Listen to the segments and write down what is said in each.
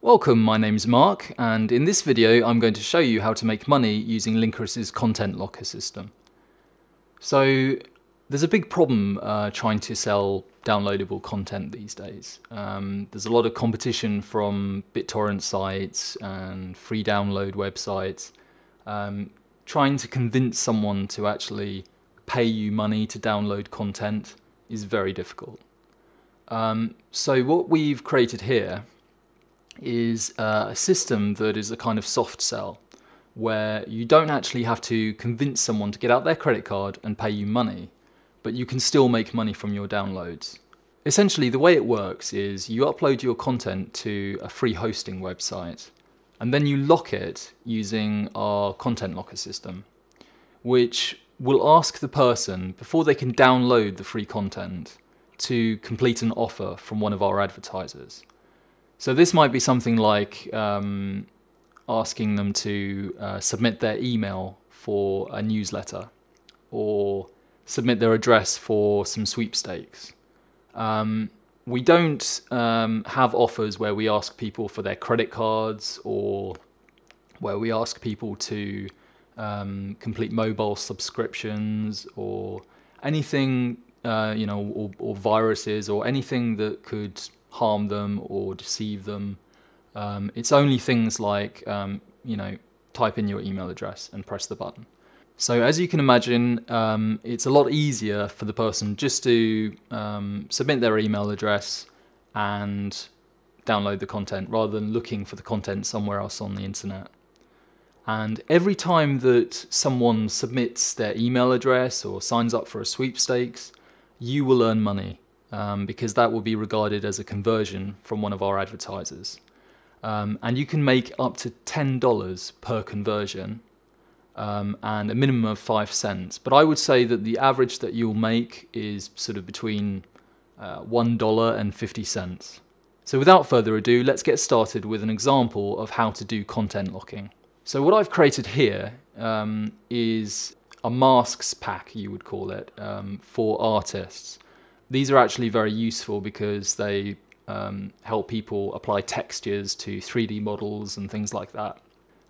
Welcome, my name's Mark, and in this video I'm going to show you how to make money using Linker's content locker system. So there's a big problem trying to sell downloadable content these days. There's a lot of competition from BitTorrent sites and free download websites trying to convince someone to actually pay you money to download content is very difficult. So what we've created here is a system that is a kind of soft sell, where you don't actually have to convince someone to get out their credit card and pay you money, but you can still make money from your downloads. Essentially, the way it works is you upload your content to a free hosting website, and then you lock it using our content locker system, which will ask the person, before they can download the free content, to complete an offer from one of our advertisers. So this might be something like asking them to submit their email for a newsletter or submit their address for some sweepstakes. We don't have offers where we ask people for their credit cards or where we ask people to complete mobile subscriptions or anything, or viruses or anything that could harm them or deceive them. It's only things like, type in your email address and press the button. So as you can imagine, it's a lot easier for the person just to submit their email address and download the content rather than looking for the content somewhere else on the internet. And every time that someone submits their email address or signs up for a sweepstakes, you will earn money. Because that will be regarded as a conversion from one of our advertisers. And you can make up to $10 per conversion and a minimum of 5 cents. But I would say that the average that you'll make is sort of between $1 and 50 cents. So without further ado, let's get started with an example of how to do content locking. So what I've created here is a masks pack, you would call it, for artists. These are actually very useful because they help people apply textures to 3D models and things like that.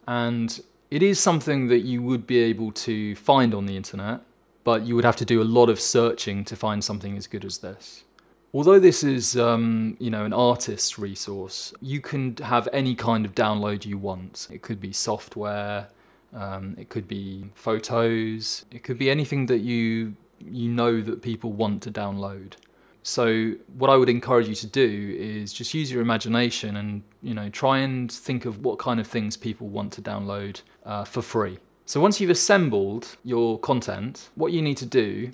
And it is something that you would be able to find on the internet, but you would have to do a lot of searching to find something as good as this. Although this is an artist's resource, you can have any kind of download you want. It could be software, it could be photos, it could be anything that you know that people want to download. So what I would encourage you to do is just use your imagination and try and think of what kind of things people want to download for free. So once you've assembled your content, what you need to do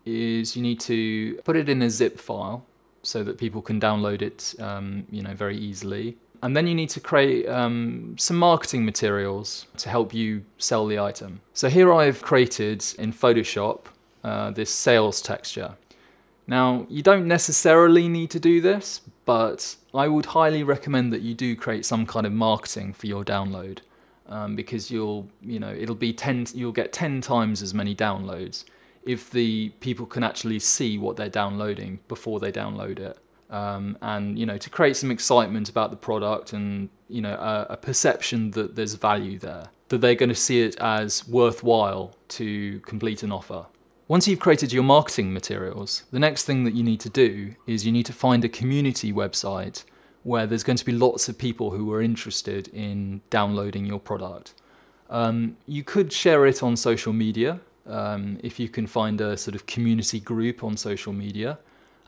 is you need to put it in a zip file so that people can download it very easily. And then you need to create some marketing materials to help you sell the item. So here I've created in Photoshop this sales texture. Now, you don't necessarily need to do this, but I would highly recommend that you do create some kind of marketing for your download, because you'll get 10 times as many downloads if the people can actually see what they're downloading before they download it. And to create some excitement about the product and a perception that there's value there, that they're going to see it as worthwhile to complete an offer. Once you've created your marketing materials, the next thing that you need to do is you need to find a community website where there's going to be lots of people who are interested in downloading your product. You could share it on social media, if you can find a sort of community group on social media,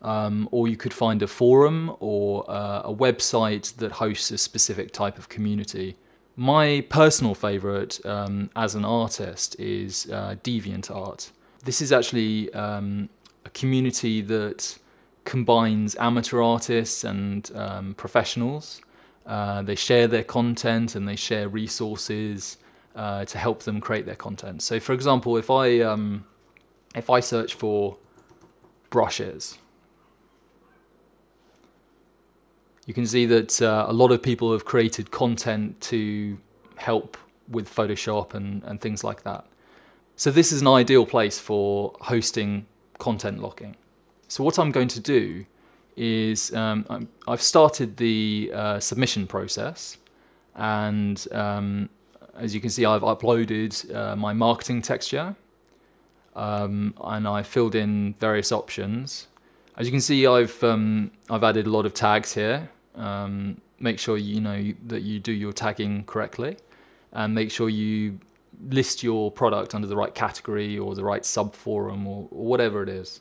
or you could find a forum or a website that hosts a specific type of community. My personal favorite as an artist is DeviantArt. This is actually a community that combines amateur artists and professionals. They share their content and they share resources to help them create their content. So for example, if I search for brushes, you can see that a lot of people have created content to help with Photoshop and things like that. So this is an ideal place for hosting content locking. So what I'm going to do is I've started the submission process, and as you can see, I've uploaded my marketing texture, and I filled in various options. As you can see, I've added a lot of tags here. Make sure you know that you do your tagging correctly, and make sure you list your product under the right category or the right subforum or whatever it is.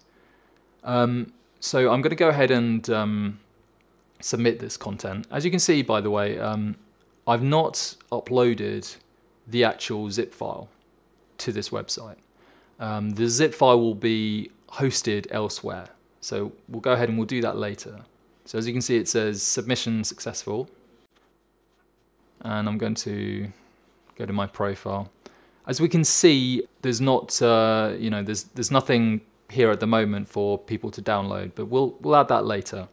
So I'm going to go ahead and submit this content. As you can see, by the way, I've not uploaded the actual zip file to this website. The zip file will be hosted elsewhere. So we'll go ahead and we'll do that later. So as you can see, it says submission successful. And I'm going to go to my profile. As we can see, there's not, there's nothing here at the moment for people to download, but we'll add that later.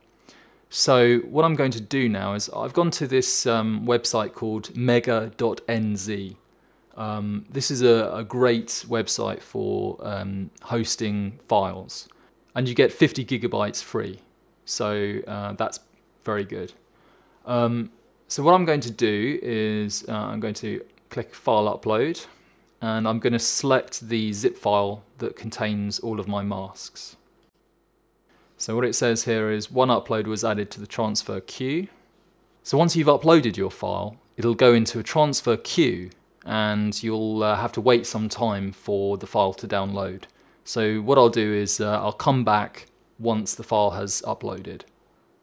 So what I'm going to do now is I've gone to this website called mega.nz. This is a great website for hosting files, and you get 50 gigabytes free. So that's very good. So what I'm going to do is I'm going to click File Upload, and I'm going to select the zip file that contains all of my masks. So what it says here is one upload was added to the transfer queue. So once you've uploaded your file, it'll go into a transfer queue, and you'll have to wait some time for the file to download. So what I'll do is I'll come back once the file has uploaded.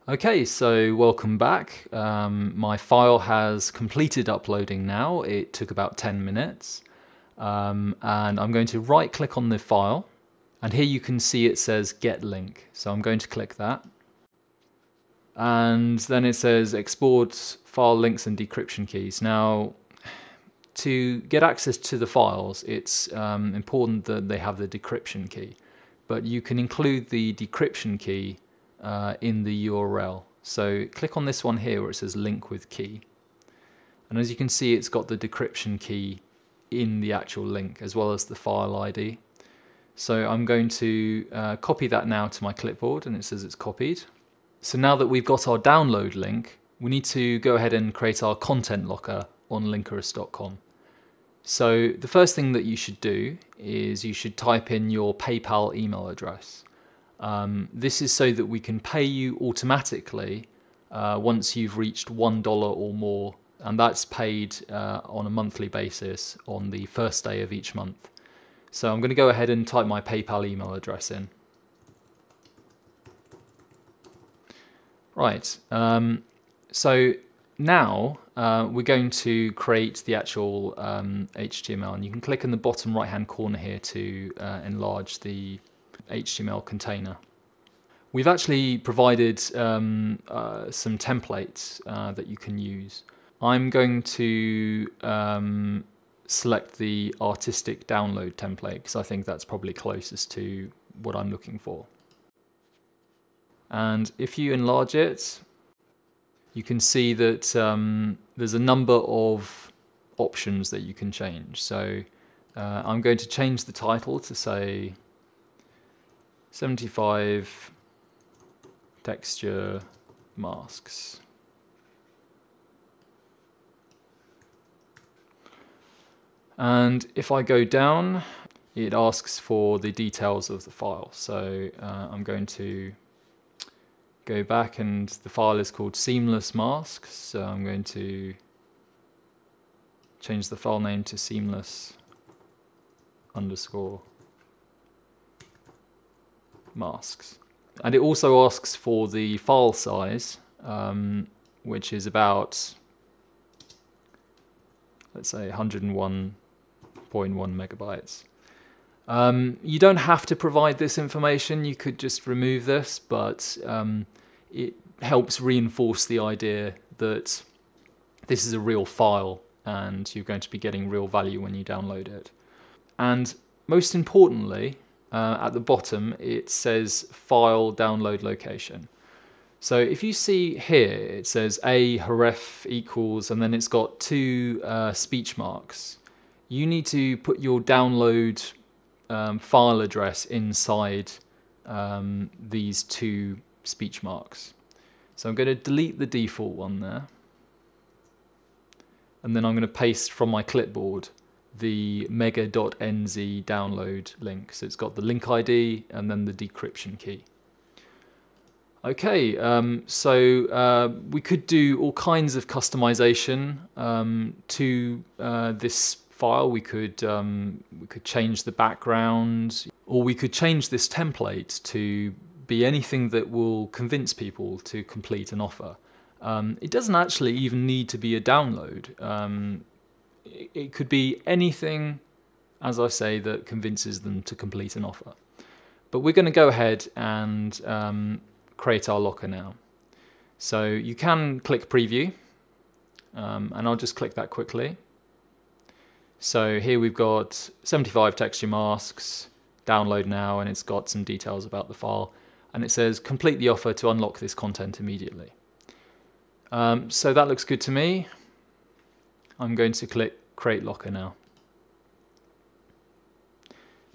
Okay, so welcome back. My file has completed uploading now. It took about 10 minutes. And I'm going to right click on the file, and here you can see it says get link. So I'm going to click that. And then it says export file links and decryption keys. Now, to get access to the files, it's important that they have the decryption key, but you can include the decryption key in the URL. So click on this one here where it says link with key. And as you can see, it's got the decryption key in the actual link as well as the file ID. So I'm going to copy that now to my clipboard, and it says it's copied. So now that we've got our download link, we need to go ahead and create our content locker on linkerous.com. So the first thing that you should do is you should type in your PayPal email address. This is so that we can pay you automatically once you've reached $1 or more, and that's paid on a monthly basis on the first day of each month. So I'm going to go ahead and type my PayPal email address in. Right, so now we're going to create the actual HTML, and you can click in the bottom right hand corner here to enlarge the HTML container. We've actually provided some templates that you can use. I'm going to select the artistic download template because I think that's probably closest to what I'm looking for. And if you enlarge it, you can see that there's a number of options that you can change. So I'm going to change the title to say 75 texture masks. And if I go down, it asks for the details of the file. So I'm going to go back, and the file is called seamless masks. So I'm going to change the file name to seamless _ masks. And it also asks for the file size, which is about, let's say, 101.1 megabytes. You don't have to provide this information, you could just remove this, but it helps reinforce the idea that this is a real file and you're going to be getting real value when you download it. And most importantly, at the bottom it says file download location. So if you see here, it says a href equals, and then it's got two speech marks. You need to put your download file address inside these two speech marks. So I'm going to delete the default one there. And then I'm going to paste from my clipboard the mega.nz download link. So it's got the link ID and then the decryption key. Okay, we could do all kinds of customization to this file. We could change the background, or we could change this template to be anything that will convince people to complete an offer. It doesn't actually even need to be a download. It could be anything, as I say, that convinces them to complete an offer. But we're going to go ahead and create our locker now. So you can click preview, and I'll just click that quickly. So here we've got 75 texture masks, download now, and it's got some details about the file, and it says complete the offer to unlock this content immediately. So that looks good to me. I'm going to click create locker now.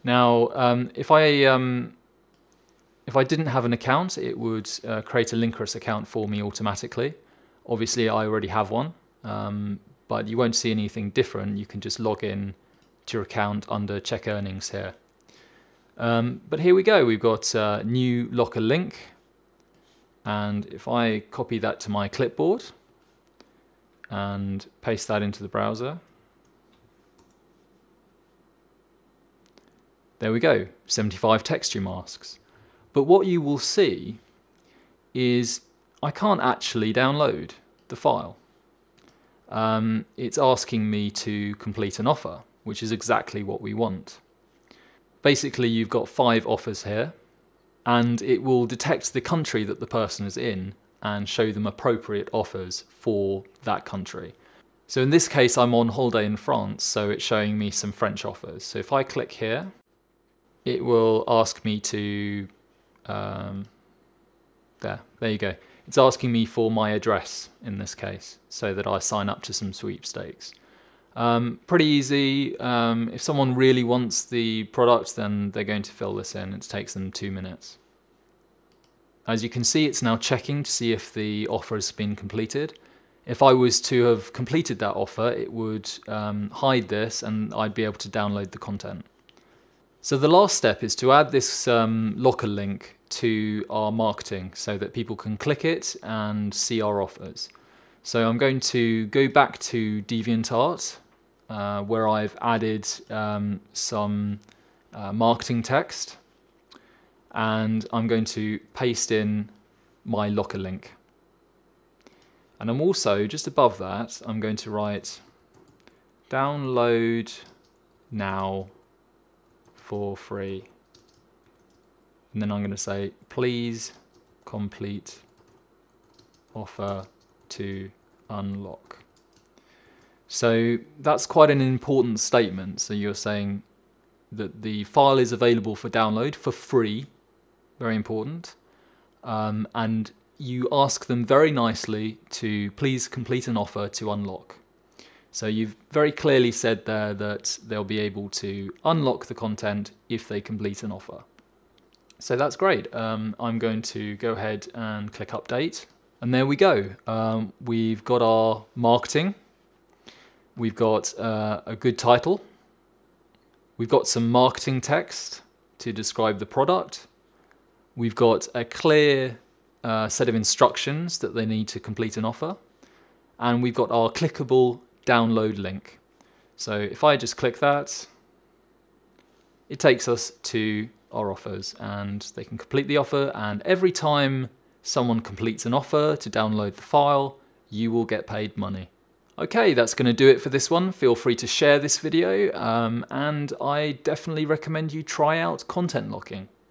Now if I didn't have an account, it would create a Linkerous account for me automatically. Obviously I already have one, but you won't see anything different. You can just log in to your account under check earnings here. But here we go, we've got a new locker link, and if I copy that to my clipboard and paste that into the browser, there we go, 75 texture masks. But what you will see is I can't actually download the file. It's asking me to complete an offer, which is exactly what we want. Basically, you've got 5 offers here, and it will detect the country that the person is in and show them appropriate offers for that country. So in this case, I'm on holiday in France, so it's showing me some French offers. So if I click here, it will ask me to, there you go. It's asking me for my address in this case, so that I sign up to some sweepstakes. Pretty easy. If someone really wants the product, then they're going to fill this in. It takes them 2 minutes. As you can see, it's now checking to see if the offer has been completed. If I was to have completed that offer, it would hide this and I'd be able to download the content. So the last step is to add this locker link to our marketing so that people can click it and see our offers. So I'm going to go back to DeviantArt, where I've added some marketing text, and I'm going to paste in my locker link. And I'm also, just above that, I'm going to write download now for free. And then I'm going to say, please complete offer to unlock. So that's quite an important statement. So you're saying that the file is available for download for free, very important, and you ask them very nicely to please complete an offer to unlock. So you've very clearly said there that they'll be able to unlock the content if they complete an offer. So that's great. I'm going to go ahead and click update. And there we go. We've got our marketing. We've got a good title. We've got some marketing text to describe the product. We've got a clear set of instructions that they need to complete an offer. And we've got our clickable download link. So if I just click that, it takes us to our offers and they can complete the offer, and every time someone completes an offer to download the file, you will get paid money. Okay, that's going to do it for this one. Feel free to share this video, and I definitely recommend you try out content locking.